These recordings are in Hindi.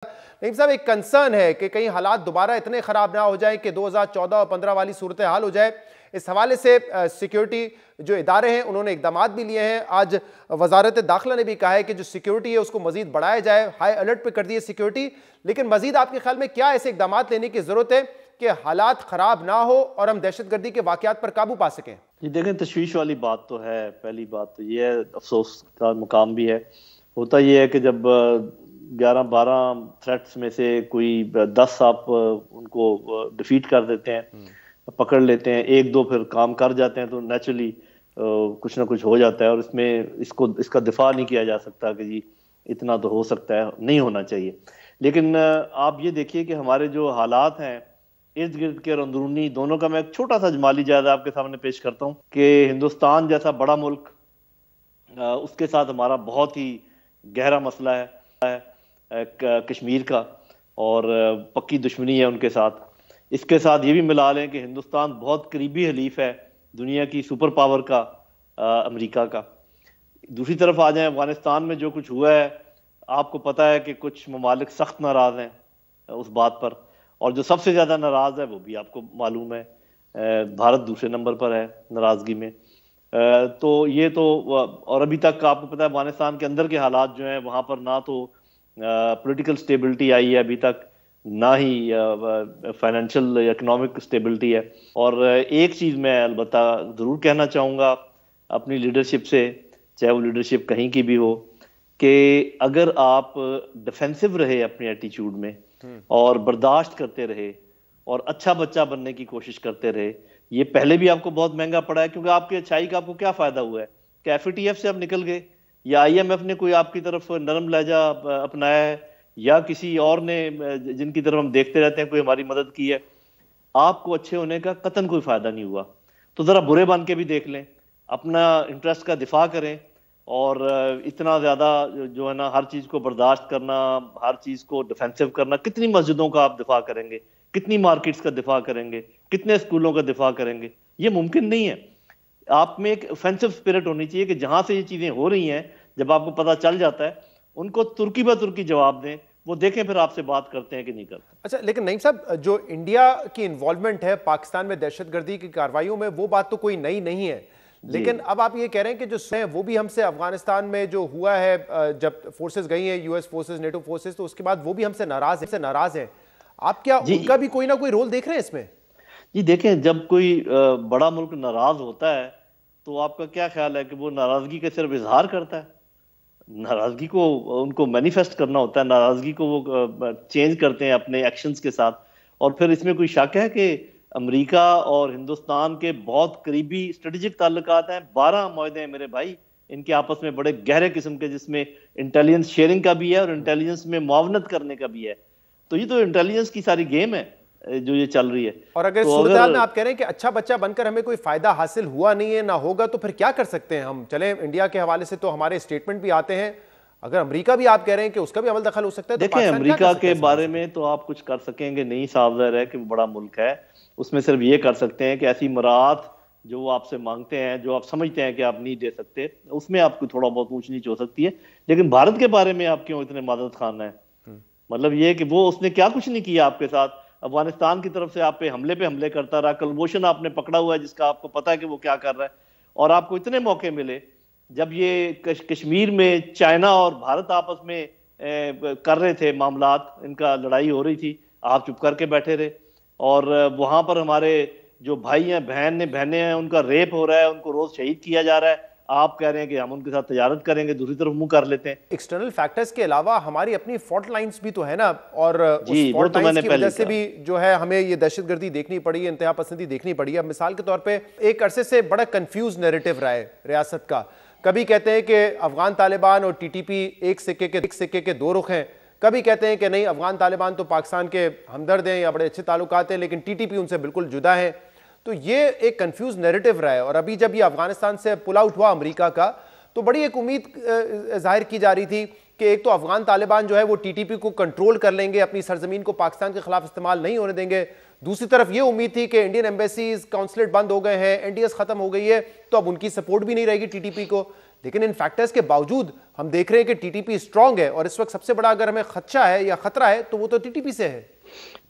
नईम साहब, एक कंसर्न है कि कहीं हालात दोबारा इतने खराब ना हो जाए कि 2014 और 15 वाली सूरत हाल हो जाए। इस हवाले से सिक्योरिटी जो इदारे हैं उन्होंने इकदाम भी लिए हैं। आज वजारत दाखिला ने भी कहा है कि जो सिक्योरिटी है उसको मजीद बढ़ाया जाए, हाई अलर्ट पे कर दी है सिक्योरिटी। लेकिन मजीद आपके ख्याल में क्या ऐसे इकदाम लेने की जरूरत है कि हालात खराब ना हो और हम दहशतगर्दी के वाकयात पर काबू पा सकें? जी देखें, तशवीश वाली बात तो है। पहली बात तो ये है, अफसोस का मुकाम भी है। होता ये है कि जब 11-12 थ्रेट्स में से कोई 10 आप उनको डिफीट कर देते हैं, पकड़ लेते हैं, 1-2 फिर काम कर जाते हैं, तो नेचुरली कुछ ना कुछ हो जाता है। और इसका दिफा नहीं किया जा सकता कि जी इतना तो हो सकता है, नहीं होना चाहिए। लेकिन आप ये देखिए कि हमारे जो हालात हैं इर्द गिर्द के और अंदरूनी दोनों का, मैं एक छोटा सा जमाली जायजा आपके सामने पेश करता हूँ कि हिंदुस्तान जैसा बड़ा मुल्क, उसके साथ हमारा बहुत ही गहरा मसला है कश्मीर का, और पक्की दुश्मनी है उनके साथ। इसके साथ ये भी मिला लें कि हिंदुस्तान बहुत करीबी हलीफ है दुनिया की सुपर पावर का, अमेरिका का। दूसरी तरफ आ जाए, अफगानिस्तान में जो कुछ हुआ है, आपको पता है कि कुछ ममालिक सख्त नाराज हैं उस बात पर, और जो सबसे ज़्यादा नाराज़ है वो भी आपको मालूम है, भारत दूसरे नंबर पर है नाराज़गी में। तो ये तो, और अभी तक आपको पता है अफगानिस्तान के अंदर के हालात जो हैं वहाँ पर ना तो पॉलिटिकल स्टेबिलिटी आई है अभी तक, ना ही फाइनेंशियल इकोनॉमिक स्टेबिलिटी है। और एक चीज़ मैं अलबत्ता ज़रूर कहना चाहूँगा अपनी लीडरशिप से, चाहे वो लीडरशिप कहीं की भी हो, कि अगर आप डिफेंसिव रहे अपने एटीट्यूड में और बर्दाश्त करते रहे और अच्छा बच्चा बनने की कोशिश करते रहे, ये पहले भी आपको बहुत महंगा पड़ा है। क्योंकि आपकी अच्छाई का आपको क्या फायदा हुआ है कि एफएटीएफ से आप निकल गए, या आईएमएफ ने कोई आपकी तरफ नरम लहजा अपनाया है, या किसी और ने जिनकी तरफ हम देखते रहते हैं कोई हमारी मदद की है, आपको अच्छे होने का कतन कोई फायदा नहीं हुआ। तो जरा बुरे बन के भी देख लें, अपना इंटरेस्ट का दिफा करें। और इतना ज़्यादा जो है ना, हर चीज़ को बर्दाश्त करना, हर चीज़ को डिफेंसिव करना, कितनी मस्जिदों का आप दिफा करेंगे, कितनी मार्केट्स का दिफा करेंगे, कितने स्कूलों का दिफा करेंगे? ये मुमकिन नहीं है। आप में एक ऑफेंसिव स्पिरिट होनी चाहिए कि जहाँ से ये चीज़ें हो रही हैं, जब आपको पता चल जाता है, उनको तुर्की ब तुर्की जवाब दें, वो देखें फिर आपसे बात करते हैं कि नहीं करते। अच्छा, लेकिन नईम साहब, जो इंडिया की इन्वॉल्वमेंट है पाकिस्तान में दहशतगर्दी की कार्रवाइयों में, वो बात तो कोई नई नहीं है। लेकिन अब आप ये कह रहे हैं कि जो वो भी हमसे अफगानिस्तान में जो हुआ है, जब फोर्सेस गई हैं, यूएस फोर्सेस, नेटो फोर्सेस, तो उसके बाद वो भी हमसे नाराज है। आप क्या उनका भी कोई ना कोई रोल देख रहे हैं इसमें? जी देखें, जब कोई बड़ा मुल्क नाराज होता है तो आपका क्या ख्याल है कि वो नाराजगी का सिर्फ इजहार करता है? नाराजगी को उनको मैनिफेस्ट करना होता है, नाराजगी को वो चेंज करते हैं अपने एक्शंस के साथ। और फिर इसमें कोई शक है कि अमेरिका और हिंदुस्तान के बहुत करीबी स्ट्रेटेजिक ताल्लुकात हैं, 12 मुआहदे हैं मेरे भाई इनके आपस में, बड़े गहरे किस्म के, जिसमें इंटेलिजेंस शेयरिंग का भी है और इंटेलिजेंस में मुआवनत करने का भी है। तो ये तो इंटेलिजेंस की सारी गेम है जो ये चल रही है। और अगर तो सूरत हाल में आप कह रहे हैं कि अच्छा बच्चा बनकर हमें कोई फायदा हासिल हुआ नहीं है, ना होगा, तो फिर क्या कर सकते हैं हम? चले, इंडिया के हवाले से तो हमारे स्टेटमेंट भी आते हैं, अगर अमेरिका भी आप कह रहे हैं कि उसका भी अमल दखल हो सकता है, तो देखें, अमेरिका के बारे में तो आप कुछ कर सकेंगे नहीं, साफ ज़ाहिर है कि वो बड़ा मुल्क है। उसमें सिर्फ ये कर सकते हैं कि ऐसी मराहत जो वो आपसे मांगते हैं, जो आप समझते हैं कि आप नहीं दे सकते, उसमें आपको थोड़ा बहुत ऊंच नीच हो सकती है। लेकिन भारत के बारे में आप क्यों इतने मदद खाना है? मतलब ये कि वो उसने क्या कुछ नहीं किया आपके साथ। अफगानिस्तान की तरफ से आप पे हमले करता रहा, कुलभूषण आपने पकड़ा हुआ है जिसका आपको पता है कि वो क्या कर रहा है, और आपको इतने मौके मिले जब ये कश्मीर में चाइना और भारत आपस में कर रहे थे मामलात, इनका लड़ाई हो रही थी, आप चुप करके बैठे रहे। और वहां पर हमारे जो भाई हैं, बहनें हैं, उनका रेप हो रहा है, उनको रोज शहीद किया जा रहा है, आप कह रहे हैं कि हम उनके साथ तजारत करेंगे, दूसरी तरफ मुंह कर लेते हैं। एक्सटर्नल फैक्टर्स के अलावा हमारी अपनी फॉल्ट लाइंस भी तो है ना, और उस फॉल्ट लाइंस की वजह से भी जो है हमें ये दहशतगर्दी देखनी पड़ी है, इंतहा पसंदी देखनी पड़ी है। अब मिसाल के तौर पे एक अरसे से बड़ा कंफ्यूज नैरेटिव रहा है रियासत का। कभी कहते हैं कि अफगान तालिबान और टीटीपी एक सिक्के के दो रुख हैं, कभी कहते हैं कि नहीं, अफगान तालिबान तो पाकिस्तान के हमदर्द हैं या बड़े अच्छे ताल्लुकात हैं, लेकिन टीटीपी उनसे बिल्कुल जुदा है। तो ये एक कंफ्यूज नैरेटिव रहा है। और अभी जब ये अफगानिस्तान से पुल आउट हुआ अमेरिका का, तो बड़ी एक उम्मीद जाहिर की जा रही थी कि एक तो अफगान तालिबान जो है वो टीटीपी को कंट्रोल कर लेंगे, अपनी सरजमीन को पाकिस्तान के खिलाफ इस्तेमाल नहीं होने देंगे। दूसरी तरफ ये उम्मीद थी कि इंडियन एम्बेसीज, काउंसलेट बंद हो गए हैं, एनडीएस खत्म हो गई है, तो अब उनकी सपोर्ट भी नहीं रहेगी टीटीपी को। लेकिन इन फैक्टर्स के बावजूद हम देख रहे हैं कि टीटीपी स्ट्रांग है और इस वक्त सबसे बड़ा अगर हमें खदशा है या खतरा है तो वो तो टीटीपी से है।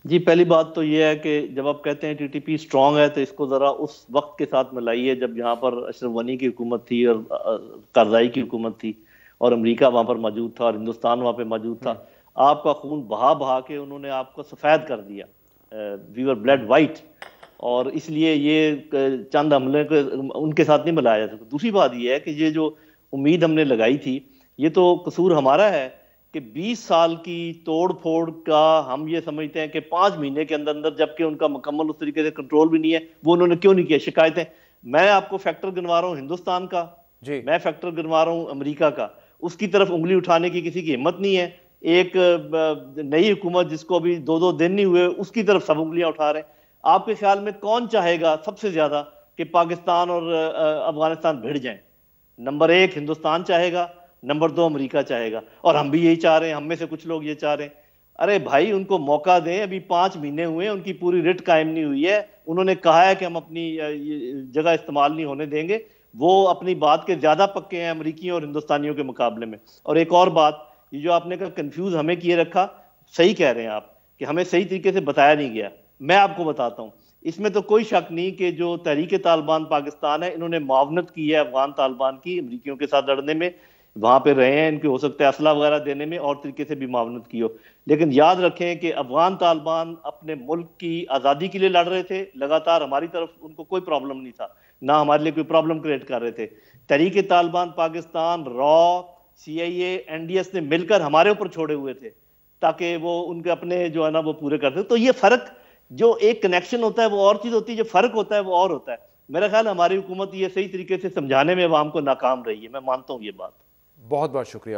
जी, पहली बात तो ये है कि जब आप कहते हैं टीटीपी स्ट्रांग है तो इसको जरा उस वक्त के साथ मिलाइए जब यहाँ पर अशरफ गनी की हुकूमत थी और करज़ाई की हुकूमत थी और अमेरिका वहां पर मौजूद था और हिंदुस्तान वहां पे मौजूद था। आपका खून बहा बहा के उन्होंने आपको सफेद कर दिया, वी वर ब्लड वाइट, और इसलिए ये चंद हमले को उनके साथ नहीं मिलाया जा सकता। दूसरी बात ये है कि ये जो उम्मीद हमने लगाई थी, ये तो कसूर हमारा है कि 20 साल की तोड़ फोड़ का हम ये समझते हैं कि 5 महीने के अंदर अंदर, जबकि उनका मुकम्मल उस तरीके से कंट्रोल भी नहीं है, वो उन्होंने क्यों नहीं किया। शिकायतें मैं आपको फैक्टर गिनवा रहा हूँ हिंदुस्तान का, मैं फैक्टर गिनवा रहा हूँ अमेरिका का, उसकी तरफ उंगली उठाने की किसी की हिम्मत नहीं है। एक नई हुकूमत जिसको अभी 2-2 दिन नहीं हुए, उसकी तरफ सब उंगलियां उठा रहे हैं। आपके ख्याल में कौन चाहेगा सबसे ज्यादा कि पाकिस्तान और अफगानिस्तान भिड़ जाएं? नंबर 1 हिंदुस्तान चाहेगा, नंबर 2 अमेरिका चाहेगा, और हम भी यही चाह रहे हैं, हम में से कुछ लोग ये चाह रहे हैं। अरे भाई, उनको मौका दें, अभी 5 महीने हुए, उनकी पूरी रिट कायम नहीं हुई है। उन्होंने कहा है कि हम अपनी जगह इस्तेमाल नहीं होने देंगे। वो अपनी बात के ज्यादा पक्के हैं अमरीकियों और हिंदुस्तानियों के मुकाबले में। और एक और बात, ये जो आपने कहा कंफ्यूज हमें किए रखा, सही कह रहे हैं आप कि हमें सही तरीके से बताया नहीं गया। मैं आपको बताता हूं, इसमें तो कोई शक नहीं कि जो तहरीक तालिबान पाकिस्तान है, इन्होंने मुआवनत की है अफगान तालिबान की, अमरीकियों के साथ लड़ने में, वहां पे रहे हैं, इनके हो सकता है असला वगैरह देने में और तरीके से भी मुआवनत की हो। लेकिन याद रखें कि अफगान तालिबान अपने मुल्क की आज़ादी के लिए लड़ रहे थे लगातार, हमारी तरफ उनको कोई प्रॉब्लम नहीं था, ना हमारे लिए कोई प्रॉब्लम क्रिएट कर रहे थे। तहरीक तालिबान पाकिस्तान, रॉ, CIA, NDS ने मिलकर हमारे ऊपर छोड़े हुए थे ताकि वो उनके अपने जो है ना वो पूरे करते। तो ये फर्क, जो एक कनेक्शन होता है वो और चीज होती है, जो फर्क होता है वो और होता है। मेरा ख्याल हमारी हुकूमत ये सही तरीके से समझाने में अवाम को नाकाम रही है, मैं मानता हूँ ये बात। बहुत बहुत शुक्रिया।